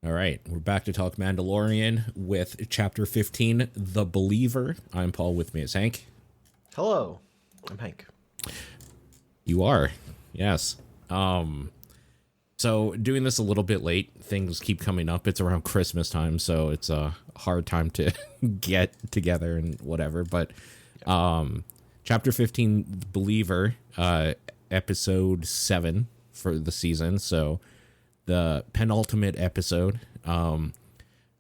All right, we're back to talk Mandalorian with Chapter 15, The Believer. I'm Paul, with me is Hank. Hello, I'm Hank. You are, yes. So doing this a little bit late, things keep coming up. It's around Christmas time, so it's a hard time to get together and whatever. But Chapter 15, The Believer, Episode 7 for the season, so the penultimate episode.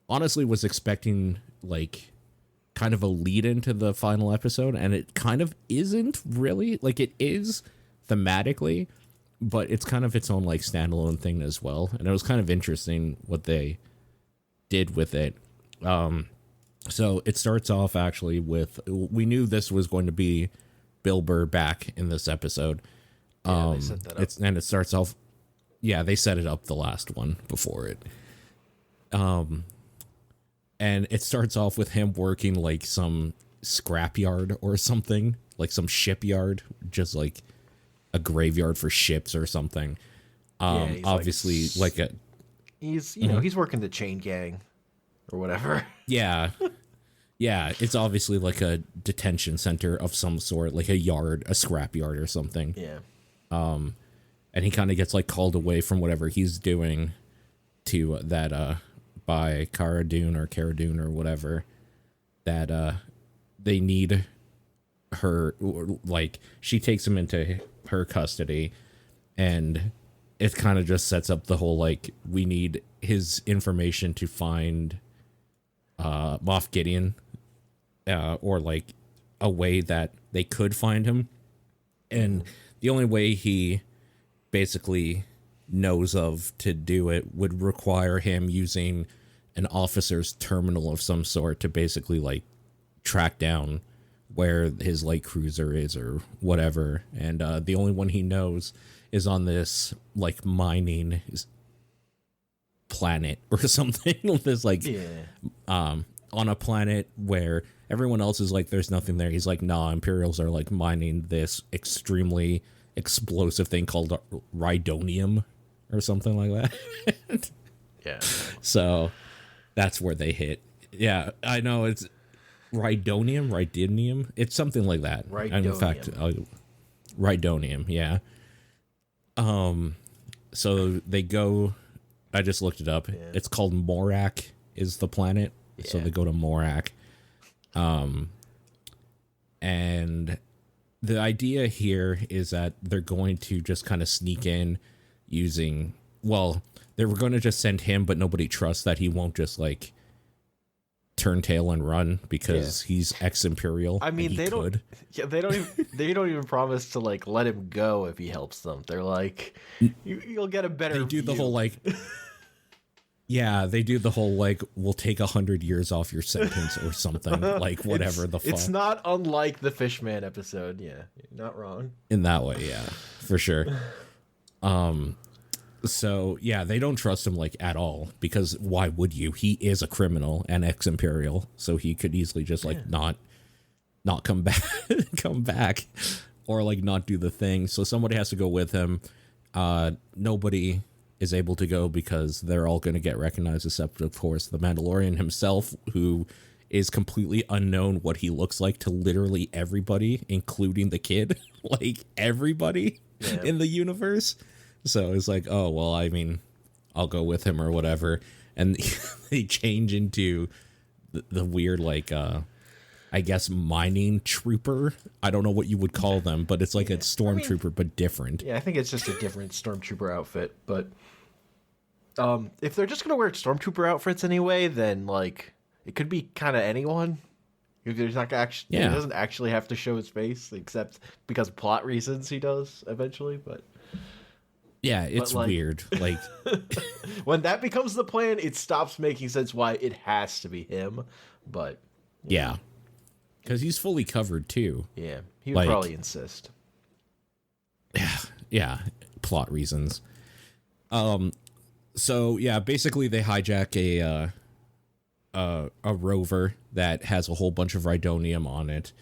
Honestly was expecting like kind of a lead into the final episode, and it kind of isn't really. Like, it is thematically, but it's kind of its own like standalone thing as well. And it was kind of interesting what they did with it. So it starts off actually with, we knew this was going to be Bill Burr back in this episode. They set that up. And it starts off, yeah, they set it up the last one before it. And it starts off with him working like some scrapyard or something, like some shipyard, just like a graveyard for ships or something. He's Obviously, like a, he's you know he's working the chain gang or whatever. yeah, yeah, it's obviously like a detention center of some sort, like a yard, a scrapyard or something. Yeah. And he kind of gets like called away from whatever he's doing to that by Cara Dune or whatever, that they need her, like she takes him into her custody, and it kind of just sets up the whole like, we need his information to find Moff Gideon, or like a way that they could find him. And the only way he basically knows of to do it would require him using an officer's terminal of some sort to basically like track down where his light cruiser is or whatever. And the only one he knows is on this like mining planet or something. This like on a planet where everyone else is like, there's nothing there. He's like, nah, Imperials are like mining this extremely explosive thing called rhydonium or something like that. Yeah. So that's where they hit. Yeah, I know, it's rhydonium. It's something like that. And in fact, rhydonium. Yeah. So they go. I just looked it up. Yeah. It's called Morak is the planet. Yeah. So they go to Morak. And the idea here is that they're going to just kind of sneak in using, well, they were going to just send him, but nobody trusts that he won't just like turn tail and run because he's ex-Imperial. I mean, they don't even promise to like let him go if he helps them. They're like, you'll get a better They do view. the whole like, yeah, they do the whole like, we'll take 100 years off your sentence or something, like whatever the fuck. It's not unlike the Fishman episode. Yeah, you're not wrong. In that way, yeah, for sure. So yeah, they don't trust him like at all, because why would you? He is a criminal and ex-Imperial, so he could easily just like not come back, or like not do the thing. So somebody has to go with him. Nobody is able to go because they're all going to get recognized, except of course the Mandalorian himself, who is completely unknown what he looks like to literally everybody, including the kid. Like everybody in the universe. So it's like, oh, well, I mean, I'll go with him or whatever. And they change into the weird, like, I guess, mining trooper. I don't know what you would call them, but it's like a stormtrooper, but different. Yeah, I think it's just a different stormtrooper outfit. But if they're just going to wear stormtrooper outfits anyway, then, like, it could be kind of anyone. If there's not actually, he doesn't actually have to show his face, except because of plot reasons he does eventually, but... Yeah, it's like, weird. Like when that becomes the plan, it stops making sense why it has to be him. But yeah, because he's fully covered too. Yeah, he would probably insist. Yeah, plot reasons. So yeah, basically they hijack a rover that has a whole bunch of rhydonium on it.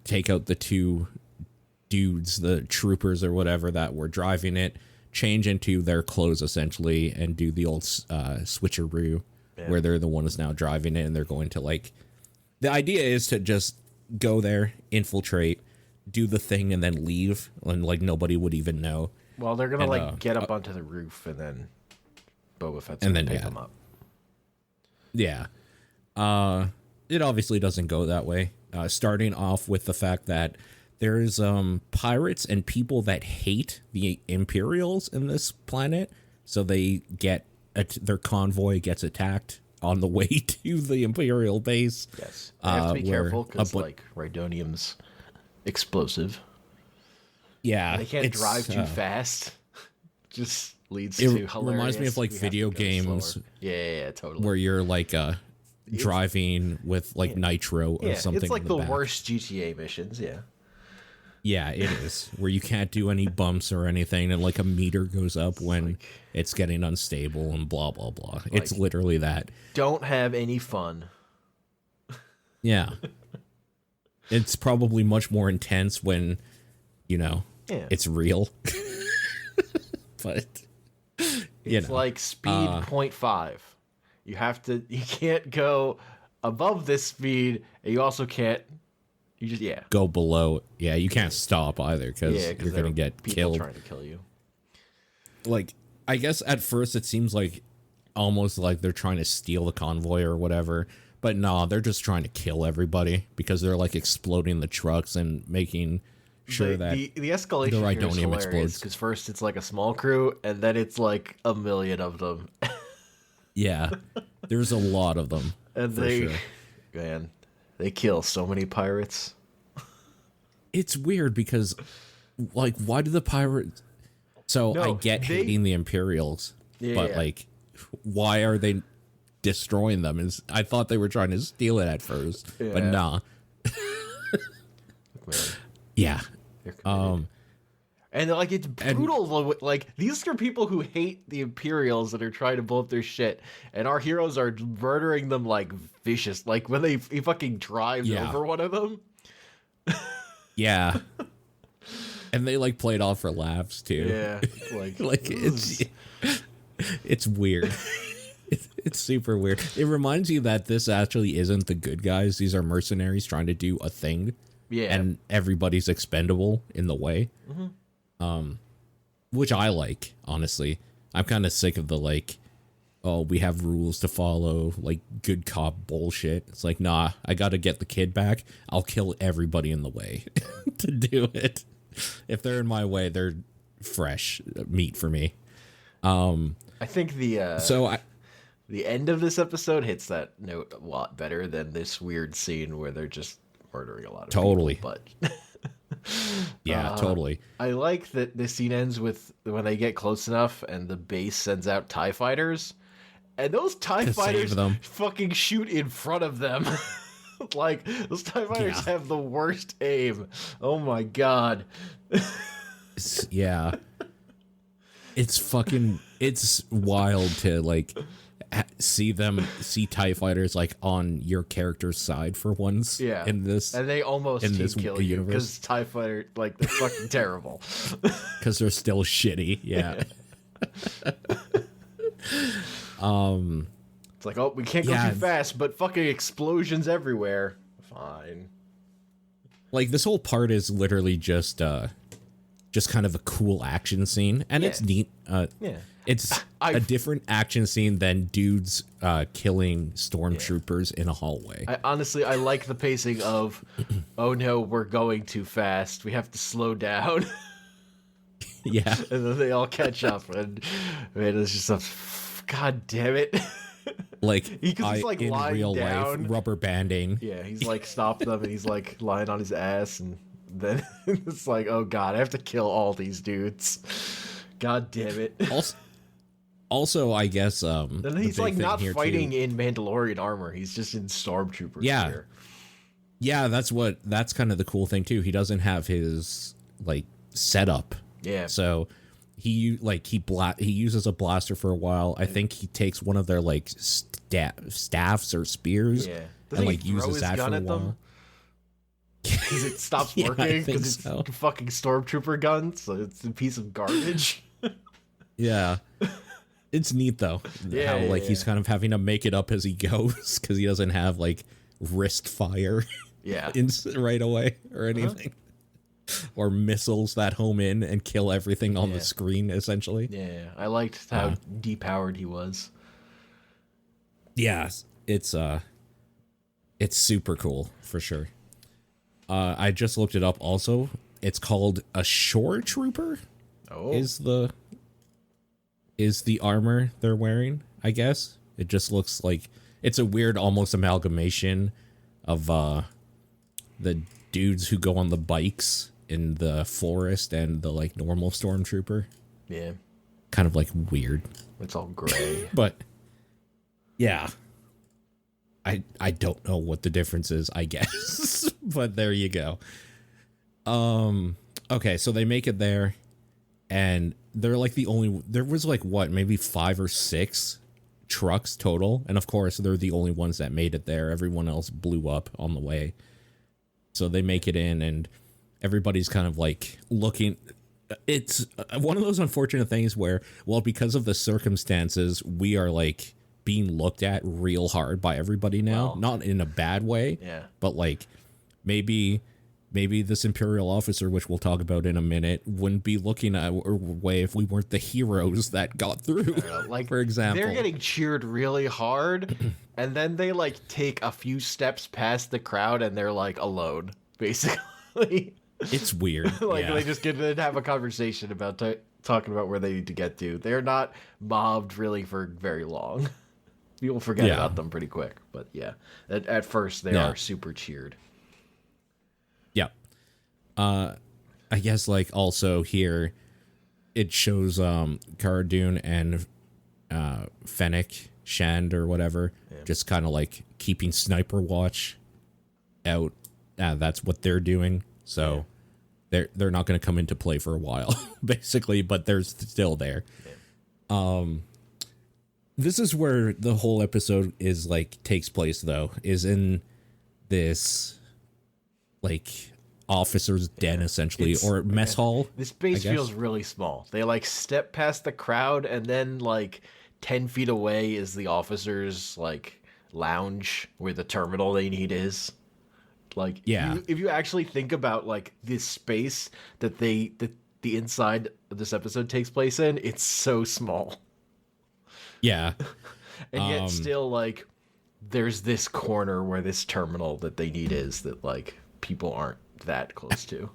Take out the two dudes, the troopers or whatever that were driving it, change into their clothes essentially and do the old switcheroo, where they're the ones now driving it, and they're going to like. The idea is to just go there, infiltrate, do the thing, and then leave, and like nobody would even know. Well, they're gonna get up onto the roof, and then Boba Fett's gonna pick them up. Yeah. It obviously doesn't go that way. Starting off with the fact that there's pirates and people that hate the Imperials in this planet, so they get their convoy gets attacked on the way to the Imperial base. Yes, they have to be careful because like Rhydonium's explosive. Yeah, they can't drive too fast. Just leads to hilarious. It reminds me of like video games. Yeah, totally. Where you're like driving with like nitro or something. It's like the worst GTA missions. Yeah, it is. Where you can't do any bumps or anything, and like a meter goes up when it's getting unstable and blah blah blah. It's literally that. Don't have any fun. Yeah. It's probably much more intense when, it's real. But it's like speed 0.5. You can't go above this speed, and you also can't. You just go below. Yeah, you can't stop either because you're gonna get killed. Trying to kill you. Like, I guess at first it seems like almost like they're trying to steal the convoy or whatever, but no, they're just trying to kill everybody because they're like exploding the trucks and making sure that the escalation the Rhydonium explodes. Because first it's like a small crew, and then it's like a million of them. Yeah, there's a lot of them, and they kill so many pirates. It's weird because, like, why do the pirates? So I get hating the Imperials, but like, why are they destroying them? I thought they were trying to steal it at first, but nah. Yeah. And like it's brutal. Like these are people who hate the Imperials that are trying to blow up their shit, and our heroes are murdering them like vicious. Like when he fucking drives over one of them. Yeah. And they like play it off for laughs too. Yeah. It's weird. It's super weird. It reminds you that this actually isn't the good guys. These are mercenaries trying to do a thing. Yeah. And everybody's expendable in the way. Mm-hmm. Which I like, honestly. I'm kind of sick of the like, oh, we have rules to follow, like good cop bullshit. It's like, nah, I gotta get the kid back. I'll kill everybody in the way to do it. If they're in my way, they're fresh meat for me. I think the end of this episode hits that note a lot better than this weird scene where they're just murdering a lot of people. But yeah, totally. I like that this scene ends with when they get close enough and the base sends out TIE fighters, and those TIE fighters fucking shoot in front of them. Like those TIE fighters have the worst aim. Oh my god. Yeah. It's wild to like see TIE fighters like on your character's side for once. Yeah. In this, and they almost kill you because TIE fighter, like, they're fucking terrible. Because they're still shitty. Yeah. It's like, oh, we can't go too fast, but fucking explosions everywhere. Fine. Like this whole part is literally just kind of a cool action scene, and it's neat. It's a different action scene than dudes killing stormtroopers in a hallway. I like the pacing of, oh no, we're going too fast. We have to slow down. Yeah. And then they all catch up, and man, it's just god damn it. Like, he's like in real down. Life, rubber banding. Yeah, he's like stopped them, and he's like lying on his ass, and then it's like, oh god, I have to kill all these dudes. God damn it. Also, I guess and he's like not fighting in Mandalorian armor. He's just in stormtrooper gear. Yeah, that's kind of the cool thing too. He doesn't have his like setup. Yeah. So he uses a blaster for a while. I think he takes one of their like staffs or spears and like uses that for a while. Because it stops working because it's a fucking stormtrooper gun, so it's a piece of garbage. Yeah. It's neat though. Yeah, how like he's kind of having to make it up as he goes because he doesn't have like wrist fire right away or anything. Or missiles that home in and kill everything on the screen, essentially. Yeah, I liked how depowered he was. Yeah, it's super cool for sure. I just looked it up. Also, it's called a shore trooper. Oh, Is the armor they're wearing? I guess it just looks like it's a weird, almost amalgamation of the dudes who go on the bikes in the forest and the like normal stormtrooper. Yeah, kind of like weird. It's all gray, but yeah, I don't know what the difference is, I guess. But there you go. Okay, so they make it there, and they're like the only. There was like what, maybe 5 or 6 trucks total, and of course they're the only ones that made it there. Everyone else blew up on the way. So they make it in, and everybody's kind of like looking. It's one of those unfortunate things where, well, because of the circumstances, we are like being looked at real hard by everybody now. Well, not in a bad way, but like maybe this Imperial officer, which we'll talk about in a minute, wouldn't be looking at our way if we weren't the heroes that got through. Like, for example, they're getting cheered really hard, and then they like take a few steps past the crowd, and they're like alone, basically. It's weird. Like they just get to have a conversation about talking about where they need to get to. They're not mobbed really for very long. People forget about them pretty quick, but at first they are super cheered. Yeah. I guess like also here it shows Cara Dune and Fennec Shand or whatever just kind of like keeping sniper watch out. That's what they're doing. So they're not going to come into play for a while, basically, but they're still there. Yeah. This is where the whole episode is like takes place though, is in this like officer's den essentially, or mess hall. This base feels really small. They like step past the crowd, and then like 10 feet away is the officer's like lounge where the terminal they need is. Like, if you actually think about like this space that the inside of this episode takes place in, it's so small. Yeah. And yet still like there's this corner where this terminal that they need is that like people aren't that close to.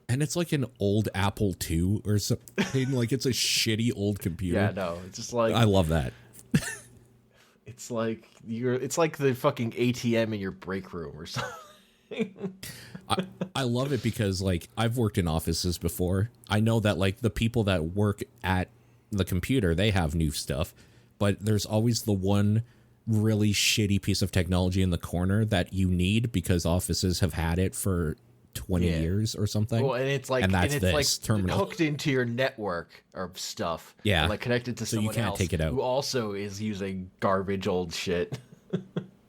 And it's like an old Apple II or something. Like it's a shitty old computer. Yeah, no, it's just like, I love that. It's like the fucking ATM in your break room or something. I love it because like I've worked in offices before. I know that like the people that work at the computer, they have new stuff, but there's always the one really shitty piece of technology in the corner that you need because offices have had it for 20 years or something. Well, and it's like, terminal hooked into your network or stuff. Yeah. And like connected to someone you can't else take it out. who also is using garbage old shit.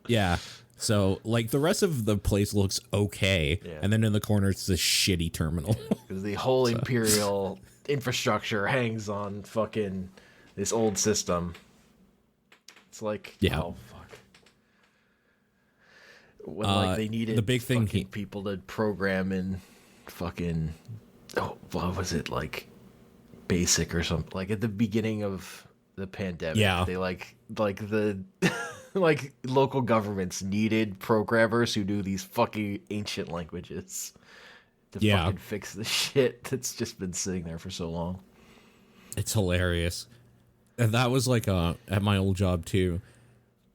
Yeah. So like the rest of the place looks okay. Yeah. And then in the corner, it's this shitty terminal. Because the whole Imperial infrastructure hangs on fucking this old system. It's like, oh fuck. When like they needed the big thing people to program in fucking what was it, like BASIC or something, like at the beginning of the pandemic. They like the like local governments needed programmers who knew these fucking ancient languages to fucking fix the shit that's just been sitting there for so long. It's hilarious. And that was like at my old job too.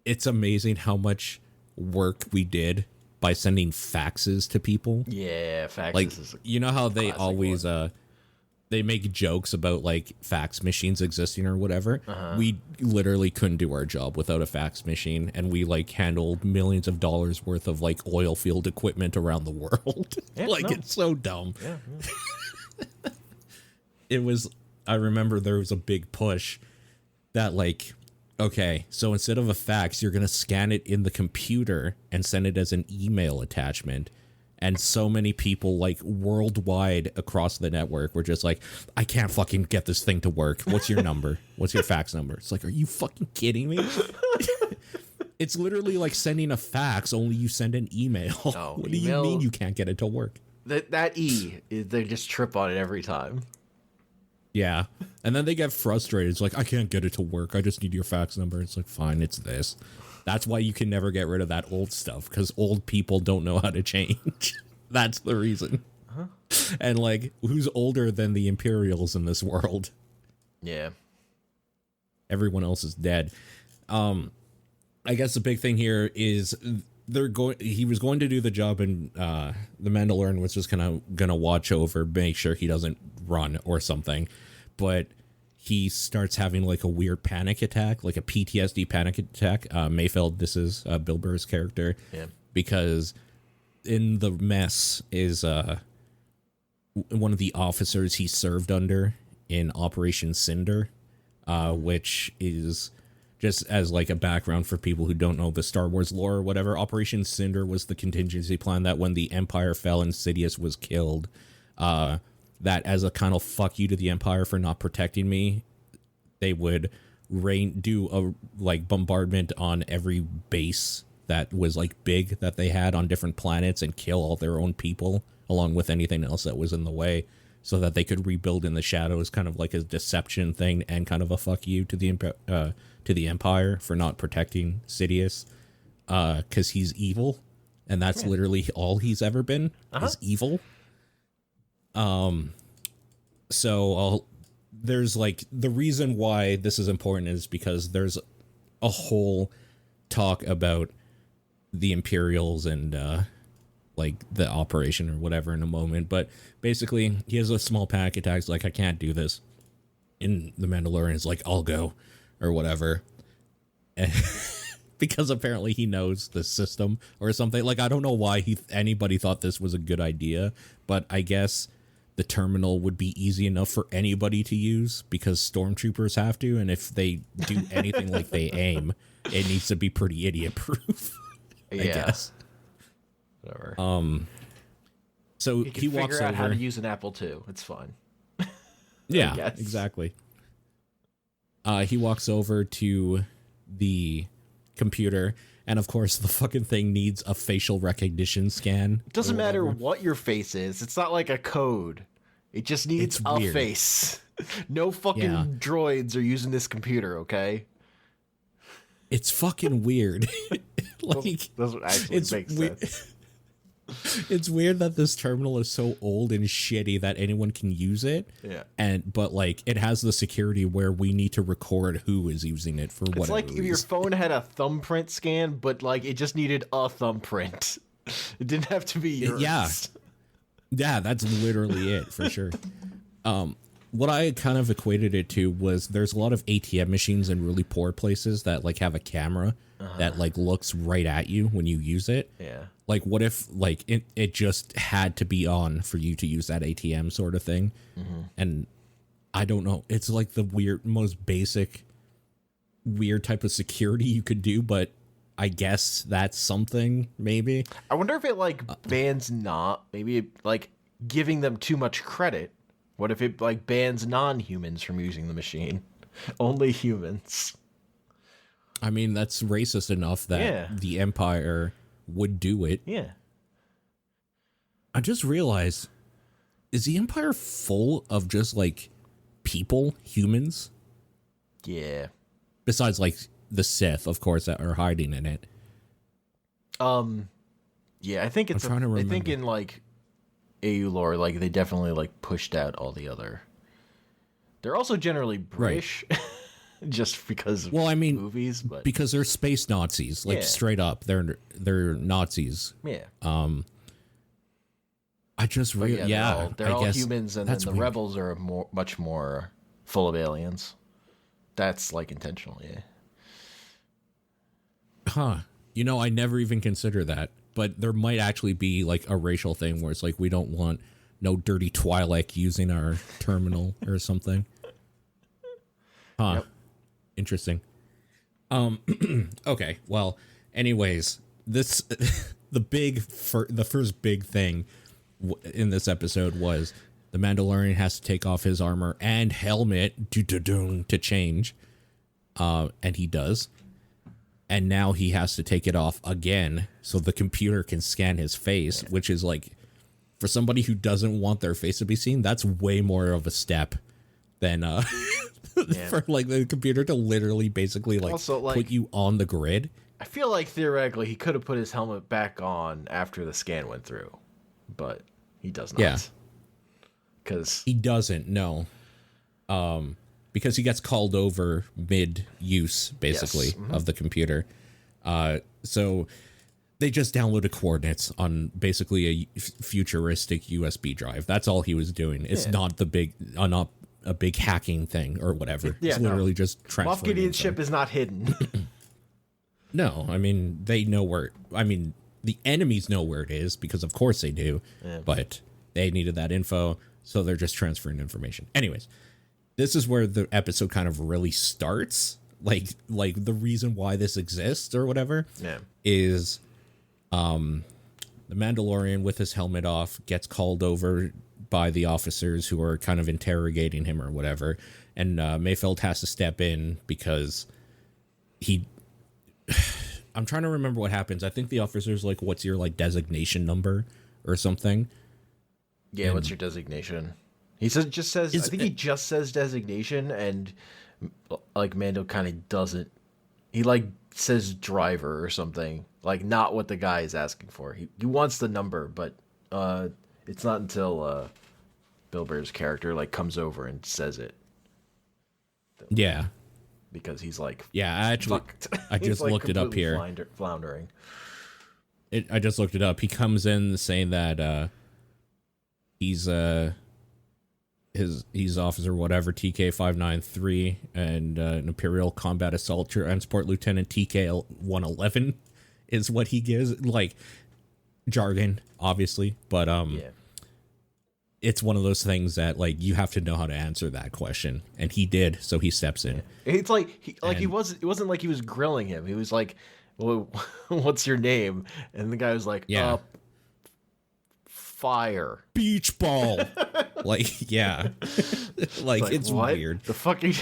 It's amazing how much work we did by sending faxes to people. Yeah, faxes. Like, is you know how they always one. They make jokes about like fax machines existing or whatever. We literally couldn't do our job without a fax machine, and we like handled millions of dollars worth of like oil field equipment around the world. It's so dumb. Yeah. It was. I remember there was a big push that like, okay, so instead of a fax, you're gonna scan it in the computer and send it as an email attachment. And so many people, like, worldwide across the network were just like, I can't fucking get this thing to work. What's your number? What's your fax number? It's like, are you fucking kidding me? It's literally like sending a fax, only you send an email. Oh, what do you mean you can't get it to work? That E, they just trip on it every time. Yeah. And then they get frustrated. It's like, I can't get it to work. I just need your fax number. It's like, fine, it's this. That's why you can never get rid of that old stuff, because old people don't know how to change. That's the reason. And, like, who's older than the Imperials in this world? Yeah. Everyone else is dead. I guess the big thing here is he was going to do the job, and the Mandalorian was just gonna watch over, make sure he doesn't run or something. But he starts having like a weird panic attack, like a PTSD panic attack. Mayfeld, this is Bill Burr's character, because in the mess is one of the officers he served under in Operation Cinder, which is, just as like a background for people who don't know the Star Wars lore or whatever, Operation Cinder was the contingency plan that when the Empire fell and Sidious was killed, that as a kind of fuck you to the Empire for not protecting me, they would do a like bombardment on every base that was like big that they had on different planets and kill all their own people along with anything else that was in the way, so that they could rebuild in the shadows, kind of like a deception thing and kind of a fuck you to the Empire for not protecting Sidious, because he's evil, and that's literally all he's ever been, is evil. So there's like, the reason why this is important is because there's a whole talk about the Imperials and like the operation or whatever in a moment, but basically he has a small panic attack. He's like, I can't do this. And the Mandalorian is like, I'll go, or whatever. And because apparently he knows the system or something. Like, I don't know why anybody thought this was a good idea, but I guess the terminal would be easy enough for anybody to use because stormtroopers have to, and if they do anything like they aim, it needs to be pretty idiot proof. I guess. Whatever. So he walks figure out over. how to use an Apple II. It's fine. Yeah, exactly. He walks over to the computer, and of course the fucking thing needs a facial recognition scan. It doesn't matter what your face is. It's not like a code. It just needs a face. No fucking droids are using this computer, okay? It's fucking weird. Like, doesn't actually make sense. It's weird that this terminal is so old and shitty that anyone can use it. Yeah. But like, it has the security where we need to record who is using it for whatever. It's like if your phone had a thumbprint scan, but like it just needed a thumbprint. It didn't have to be yours. Yeah, that's literally it for sure. What I kind of equated it to was there's a lot of ATM machines in really poor places that like have a camera that like looks right at you when you use it. Yeah. Like, what if like it just had to be on for you to use that ATM sort of thing? And I don't know. It's like the most basic weird type of security you could do, but I guess that's something, maybe. I wonder if it like bans maybe like giving them too much credit. What if it like bans non-humans from using the machine? Only humans. I mean, that's racist enough that the Empire would do it. Yeah. I just realized, is the Empire full of just like people, humans? Yeah. Besides like the Sith, of course, that are hiding in it. Yeah, I think it's. I think in like AU lore, like they definitely like pushed out all the other. They're also generally British, just because of movies, but because they're space Nazis, like straight up, they're Nazis. Yeah. I just they're all humans, and then the rebels are much more full of aliens. That's like intentional, yeah. Huh. You know, I never even considered that. But there might actually be like a racial thing where it's like we don't want no dirty Twi'lek using our terminal or something. Huh. Yep. Interesting. Okay. Well, anyways, the the first big thing in this episode was the Mandalorian has to take off his armor and helmet to change, and he does. And now he has to take it off again so the computer can scan his face, which is like, for somebody who doesn't want their face to be seen, that's way more of a step than for like the computer to literally basically like also, put you on the grid. I feel like theoretically he could have put his helmet back on after the scan went through, but he does not. Yeah. Because he doesn't, no. Because he gets called over mid-use, basically, of the computer. So they just downloaded coordinates on basically a futuristic USB drive. That's all he was doing. It's not not a big hacking thing or whatever. It's literally just transferring. Moff Gideon's ship is not hidden. No, I mean, they know where... I mean, the enemies know where it is, because of course they do. Yeah. But they needed that info, so they're just transferring information. Anyways, this is where the episode kind of really starts. Like the reason why this exists or whatever is the Mandalorian with his helmet off gets called over by the officers who are kind of interrogating him or whatever. And Mayfeld has to step in because I'm trying to remember what happens. I think the officer's like, what's your like designation number or something? Yeah, and what's your designation? He says I think he just says designation, and like Mando kind of doesn't. He like says driver or something, like not what the guy is asking for. He wants the number, but it's not until Bill Burr's character like comes over and says it. Yeah. Because he's like, I just like looked it up here. Floundering. I just looked it up. He comes in saying that he's officer whatever TK-593 and an Imperial Combat Assault Transport Lieutenant TK-111 is what he gives, like jargon, obviously, but it's one of those things that like you have to know how to answer that question, and he did, so he steps in. It's like it wasn't like he was grilling him. He was like, "Well, what's your name?" And the guy was like, fire. Beach ball. Like, yeah. like it's what? Weird. The fucking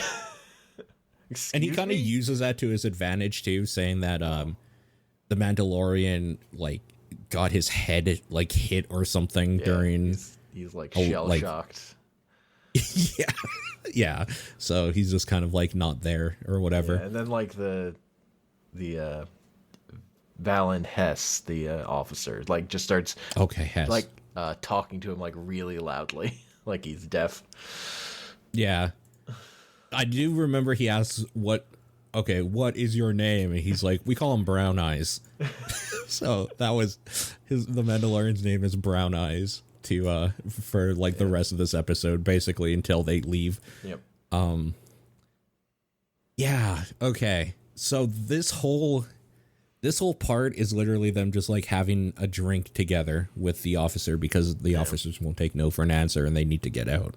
and he kind of uses that to his advantage too, saying that the Mandalorian like got his head like hit or something during he's like shell shocked. Yeah. So he's just kind of like not there or whatever. And then like the Valen Hess, the officer, like just starts Hess. Like talking to him like really loudly, like he's deaf. Yeah. I do remember he asks what is your name? And he's like, we call him Brown Eyes. So that was the Mandalorian's name is Brown Eyes for like the rest of this episode, basically until they leave. Yep. Yeah. Okay. So this whole part is literally them just like having a drink together with the officer because the officers won't take no for an answer and they need to get out.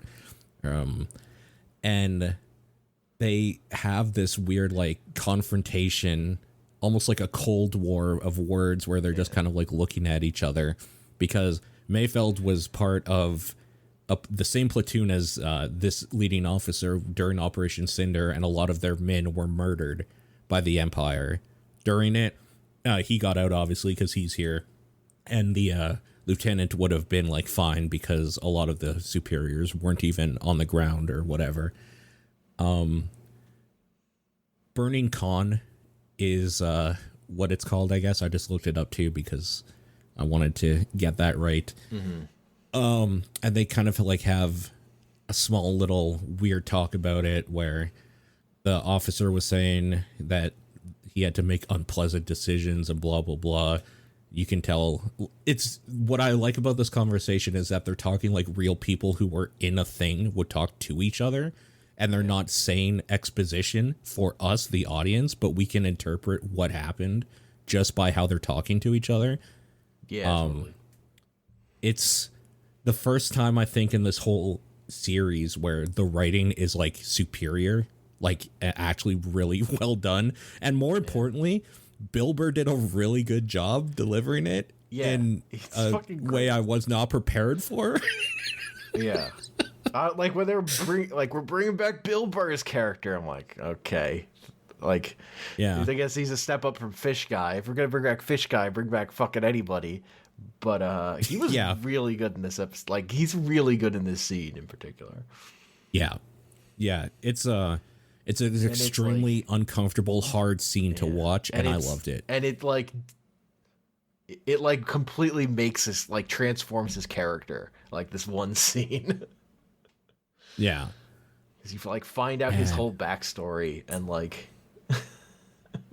And they have this weird like confrontation, almost like a Cold War of words where they're just kind of like looking at each other because Mayfeld was part of the same platoon as this leading officer during Operation Cinder, and a lot of their men were murdered by the Empire during it. He got out, obviously, because he's here. And the lieutenant would have been, like, fine because a lot of the superiors weren't even on the ground or whatever. Burning Con is what it's called, I guess. I just looked it up, too, because I wanted to get that right. Mm-hmm. And they kind of, like, have a small little weird talk about it where the officer was saying that he had to make unpleasant decisions and blah, blah, blah. You can tell it's what I like about this conversation is that they're talking like real people who were in a thing would talk to each other, and they're not saying exposition for us, the audience, but we can interpret what happened just by how they're talking to each other. Yeah. Totally. It's the first time I think in this whole series where the writing is like superior, like actually really well done, and more importantly, Bill Burr did a really good job delivering it. in a way I was not prepared for. Yeah. Like when they're we're bringing back Bill Burr's character, I'm like, okay. Like, yeah, I guess he's a step up from Fish Guy. If we're gonna bring back Fish Guy, bring back fucking anybody. But he was really good in this episode. Like, he's really good in this scene in particular. Yeah. It's an extremely uncomfortable, hard scene to watch, and I loved it. And it completely makes us like transforms his character. Like this one scene. Yeah. Because you like find out his whole backstory and like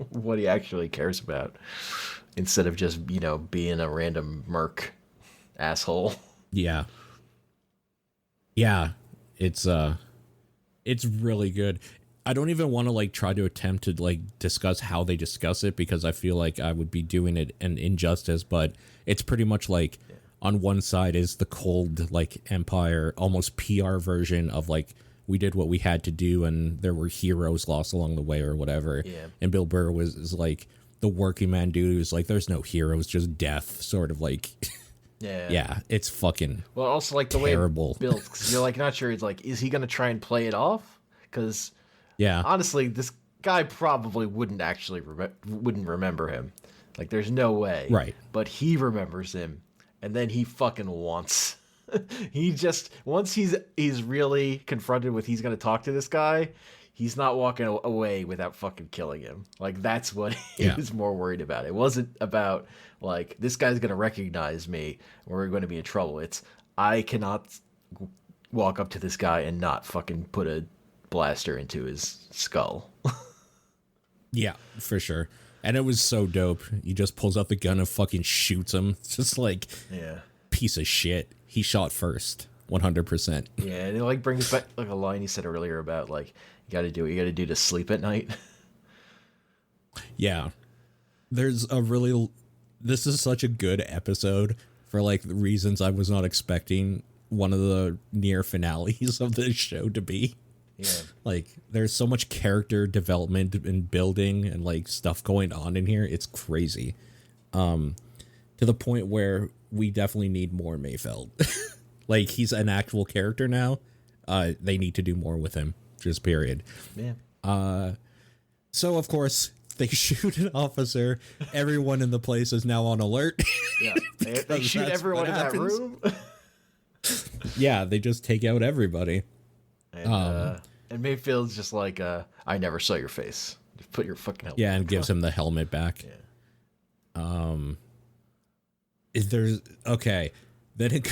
what he actually cares about, instead of just, being a random merc asshole. Yeah. It's really good. I don't even want to like try to attempt to like discuss how they discuss it, because I feel like I would be doing it an injustice, but it's pretty much like on one side is the cold like Empire, almost PR version of like, we did what we had to do and there were heroes lost along the way or whatever. Yeah. And Bill Burr is like the working man dude who's like, there's no heroes, just death, sort of like. Yeah, it's fucking also like the terrible. Way it's built, because you're like not sure. It's like, is he gonna try and play it off? Because honestly, this guy probably wouldn't actually wouldn't remember him. Like, there's no way. Right. But he remembers him, and then he fucking wants. He just once he's really confronted with he's gonna talk to this guy, he's not walking away without fucking killing him. Like, that's what he was more worried about. It wasn't about like, this guy's gonna recognize me, we're going to be in trouble. It's, I cannot walk up to this guy and not fucking put a blaster into his skull. Yeah, for sure. And it was so dope. He just pulls out the gun and fucking shoots him. It's just like, piece of shit. He shot first, 100%. Yeah, and it like brings back like a line he said earlier about like, you got to do what you got to do to sleep at night. Yeah, this is such a good episode for like the reasons I was not expecting one of the near finales of this show to be. Yeah, like there's so much character development and building and like stuff going on in here. It's crazy. To the point where we definitely need more Mayfeld. Like, he's an actual character now. They need to do more with him. Just period. Yeah. So of course they shoot an officer. Everyone in the place is now on alert. Yeah. They shoot everyone in that room. Yeah, they just take out everybody. And Mayfield's just like, I never saw your face. Just put your fucking helmet. Yeah, and gives him the helmet back. Yeah. Then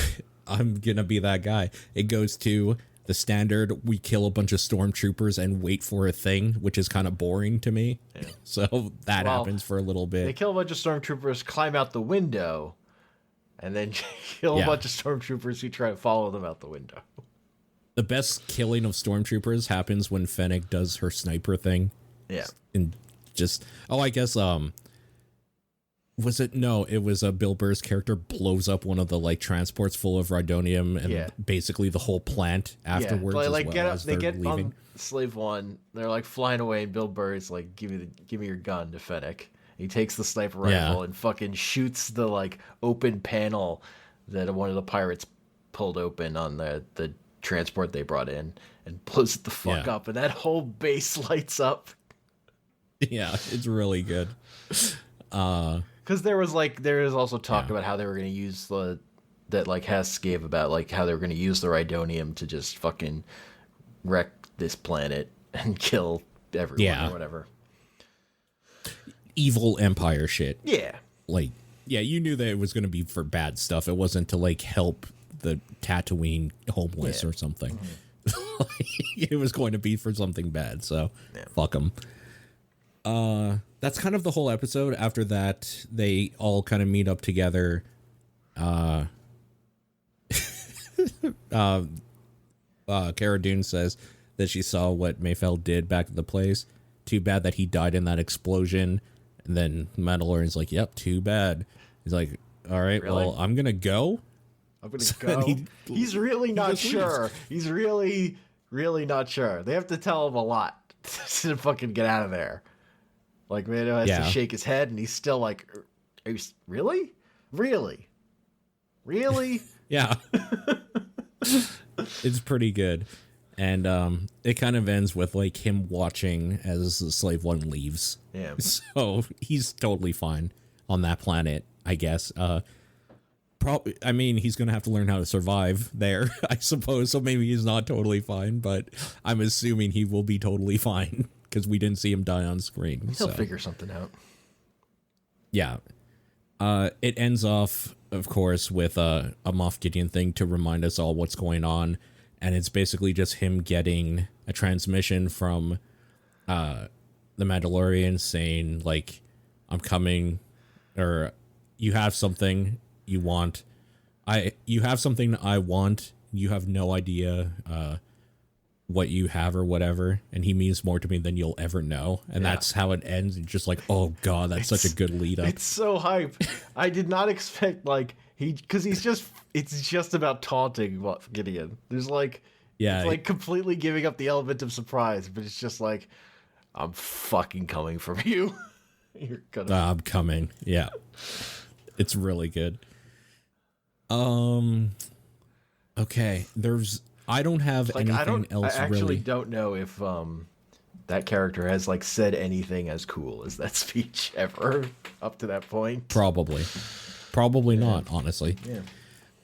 I'm gonna be that guy. It goes to the standard, we kill a bunch of stormtroopers and wait for a thing, which is kind of boring to me. Yeah. So that happens for a little bit. They kill a bunch of stormtroopers, climb out the window, and then kill a bunch of stormtroopers who try to follow them out the window. The best killing of stormtroopers happens when Fennec does her sniper thing. Yeah. And just, I guess, it was Bill Burr's character blows up one of the like transports full of Rhydonium and basically the whole plant afterwards. Yeah. They get leaving on Slave One. They're like flying away, and Bill Burr is like, give me your gun to Fennec. He takes the sniper rifle and fucking shoots the like open panel that one of the pirates pulled open on the transport they brought in, and blows it the fuck up, and that whole base lights up. Yeah, it's really good. Because there was also talk about how they were going to use that like Hess gave about like how they were going to use the Rhydonium to just fucking wreck this planet and kill everyone or whatever. Evil Empire shit. Yeah. Like, you knew that it was going to be for bad stuff. It wasn't to like help the Tatooine homeless or something. Mm-hmm. It was going to be for something bad. So fuck them. That's kind of the whole episode. After that, they all kind of meet up together. Cara Dune says that she saw what Mayfeld did back at the place. Too bad that he died in that explosion. And then Mandalorian's like, yep, too bad. He's like, all right, really? Well, I'm going to go. He's really not sure. He's really, really not sure. They have to tell him a lot to fucking get out of there. Like, Mando has to shake his head, and he's still like, are you really? Really? Really? Yeah. It's pretty good. And it kind of ends with like him watching as the slave one leaves. Yeah. So he's totally fine on that planet, I guess. Probably, I mean, he's going to have to learn how to survive there, I suppose. So maybe he's not totally fine, but I'm assuming he will be totally fine because we didn't see him die on screen. He'll figure something out. Yeah. It ends off, of course, with a Moff Gideon thing to remind us all what's going on. And it's basically just him getting a transmission from the Mandalorian saying, like, I'm coming, or you have something you want. You have something I want. You have no idea what you have or whatever. And he means more to me than you'll ever know. And that's how it ends. It's just like, oh, God, that's such a good lead up. It's so hype. I did not expect, like, because it's just about taunting Moff Gideon. There's like, it's like completely giving up the element of surprise, but it's just like, I'm fucking coming from you. You're gonna. I'm coming. Yeah, it's really good. Okay. I don't have anything else. I actually really. don't know if that character has like said anything as cool as that speech ever up to that point. Probably not, honestly. Yeah.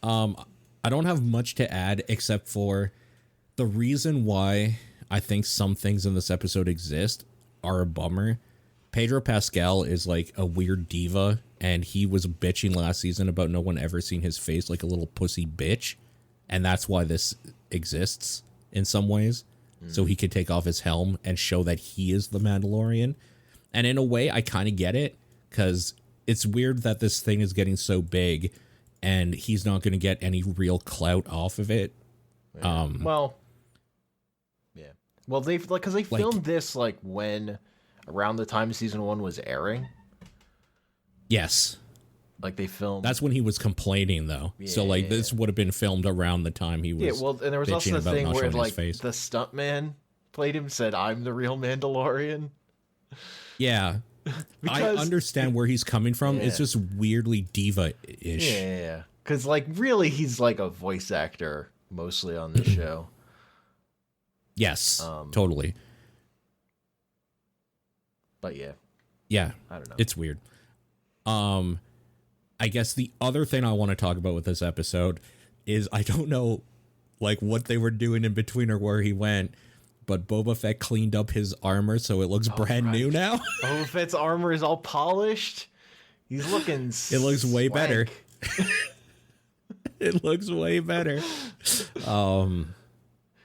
I don't have much to add except for the reason why I think some things in this episode exist are a bummer. Pedro Pascal is like a weird diva, and he was bitching last season about no one ever seen his face like a little pussy bitch, and that's why this exists in some ways. So he could take off his helm and show that he is the Mandalorian. And in a way, I kind of get it, because it's weird that this thing is getting so big and he's not going to get any real clout off of it. Yeah. Well, they filmed this like when around the time season 1 was airing. Yes. Like they filmed. That's when he was complaining, though. Yeah. So like this would have been filmed around the time he was. Yeah. Well, and there was also the thing where like the stuntman played him, said, "I'm the real Mandalorian." Yeah. I understand where he's coming from. It's just weirdly diva-ish. Yeah. Because like really, he's like a voice actor mostly on this show. Yes. Totally. But yeah. Yeah. I don't know. It's weird. I guess the other thing I want to talk about with this episode is I don't know like what they were doing in between or where he went, but Boba Fett cleaned up his armor so it looks brand new now. Boba Fett's armor is all polished. He's looking It looks way better. It looks way better.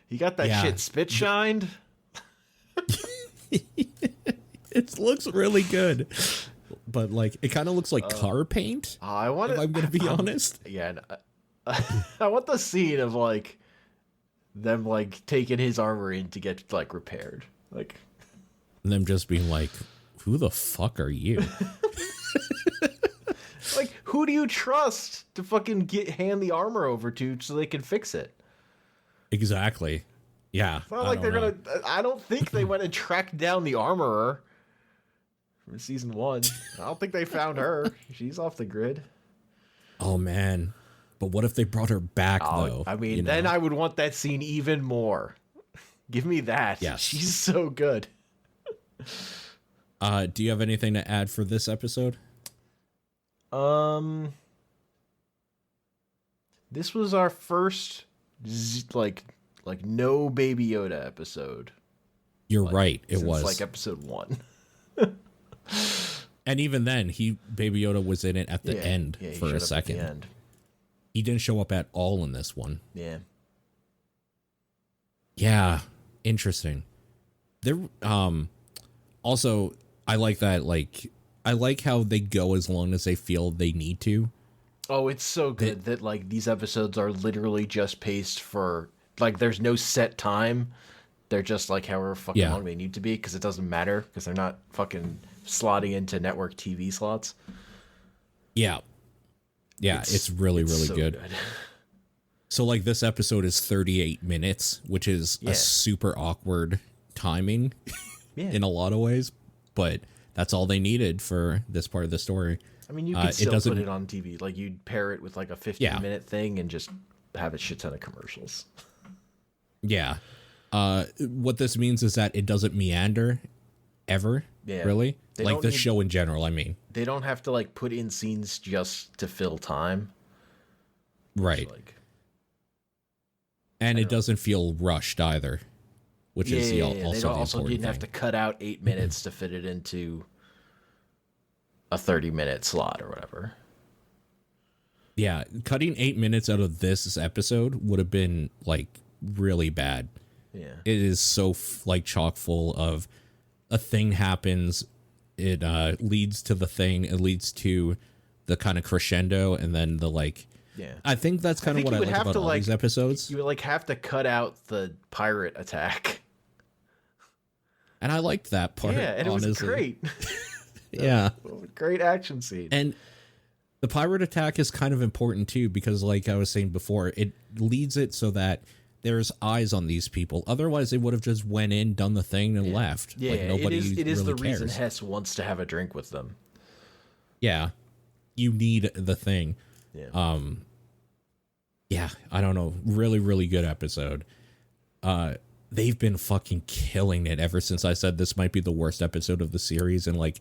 He got that shit spit shined. It looks really good. But like it kind of looks like car paint. If I'm gonna be honest. Yeah, I want the scene of like them like taking his armor in to get like repaired, like them just being like, "Who the fuck are you?" Like, who do you trust to fucking hand the armor over to so they can fix it? Exactly. Yeah. It's not like they're gonna. I don't think they went and tracked down the armorer from season 1. I don't think they found her. She's off the grid. Oh man. But what if they brought her back though? I mean, then I would want that scene even more. Give me that. Yes. She's so good. Do you have anything to add for this episode? This was our first like no Baby Yoda episode. You're right. It was like episode 1. And even then, Baby Yoda was in it at the end for a second. At the end. He didn't show up at all in this one. Yeah. Yeah. Interesting. There. Also, I like that. Like, I like how they go as long as they feel they need to. Oh, it's so good that like these episodes are literally just paced for like there's no set time. They're just like however fucking long they need to be because it doesn't matter because they're not fucking slotting into network TV slots. Yeah. Yeah, it's really so good. So like this episode is 38 minutes, which is a super awkward timing in a lot of ways, but that's all they needed for this part of the story. I mean, you could still put it on TV. Like, you'd pair it with like a 15-minute thing and just have a shit ton of commercials. Yeah. What this means is that it doesn't meander ever, really. Like the show in general, I mean. They don't have to like put in scenes just to fill time. Right. And it doesn't feel rushed either, which is also the important didn't have to cut out 8 minutes to fit it into a 30-minute slot or whatever. Yeah, cutting 8 minutes out of this episode would have been like really bad. Yeah. It is so like chock full of a thing happens, it leads to the thing, it leads to the kind of crescendo, and then the like. Yeah, I think that's kind of what I like about all these episodes. You would like have to cut out the pirate attack, and I liked that part. Yeah, and honestly. It was great. Yeah, great action scene. And the pirate attack is kind of important too, because like I was saying before, it leads it so that there's eyes on these people. Otherwise, they would have just went in, done the thing, and left. Yeah, like, nobody it is really the cares. reason Hess wants to have a drink with them. Yeah, you need the thing. Yeah. Yeah, I don't know. Really, really good episode. They've been fucking killing it ever since I said this might be the worst episode of the series in like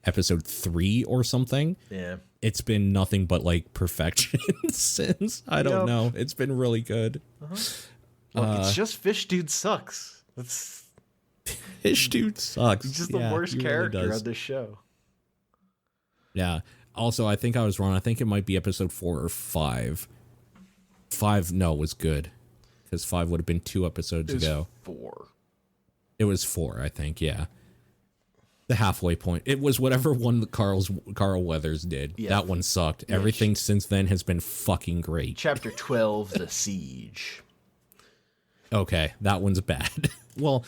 episode 3 or something. Yeah. It's been nothing but like perfection since. I don't know. It's been really good. Look, it's just Fish Dude sucks. Fish Dude sucks. He's just the worst character really on this show. Yeah. Also, I think I was wrong. I think it might be episode 4 or 5. 5, no, was good. Because 5 would have been 2 episodes ago. 4. It was 4, I think, yeah. The halfway point. It was whatever one that Carl Weathers did. Yeah. That one sucked. Yeah. Everything since then has been fucking great. Chapter 12, The Siege. Okay, that one's bad. Well,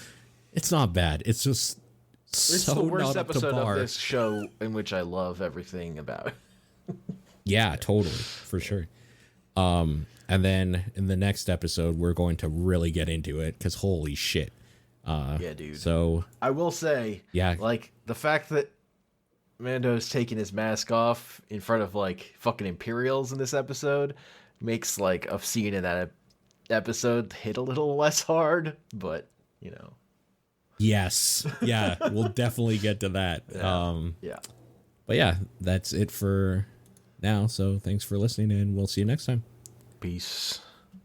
it's not bad. It's just it's the worst episode of this show in which I love everything about. Yeah, totally, for sure. And then in the next episode, we're going to really get into it because holy shit. Yeah, dude. So I will say, yeah, like the fact that Mando's taking his mask off in front of like fucking Imperials in this episode makes like a scene in that episode hit a little less hard, but you know. Yes. Yeah, we'll definitely get to that. Yeah. But yeah, that's it for now. So thanks for listening, and we'll see you next time. Peace.